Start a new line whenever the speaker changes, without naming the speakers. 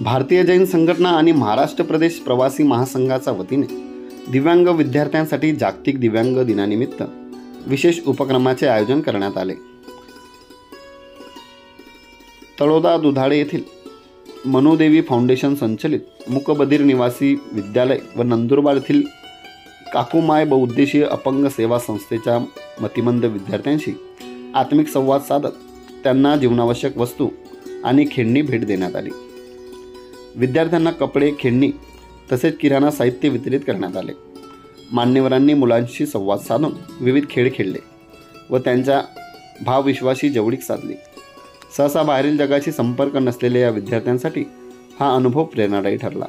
भारतीय जैन संघटना आणि महाराष्ट्र प्रदेश प्रवासी महासंघाच्या वतीने दिव्यांग विद्यार्थ्यांसाठी जागतिक दिव्यांग दिनानिमित्त विशेष उपक्रमाचे आयोजन करण्यात आले। तळोदा दुधाळे येथील मनोदेवी फाउंडेशन संचलित मूकबधीर निवासी विद्यालय व नंदुरबार येथील काकुमाय बहुउद्देशीय अपंग सेवा संस्थेच्या मतिमंद विद्यार्थ्यांशी आत्मिक संवाद साधत त्यांना जीवनावश्यक वस्तू आणि खेळणी भेट देण्यात आली। विद्यार्थ्यांना कपडे, खेळणी तसेच किराणा साहित्य वितरित करण्यात आले। मान्यवरांनी मुलांशी संवाद साधून विविध खेळ खेळले व त्यांच्या भावविश्वाशी जवळीक साधली। सहसा बाहेरील जगाशी संपर्क नसलेल्या या विद्यार्थ्यांसाठी हा अनुभव प्रेरणादायी ठरला।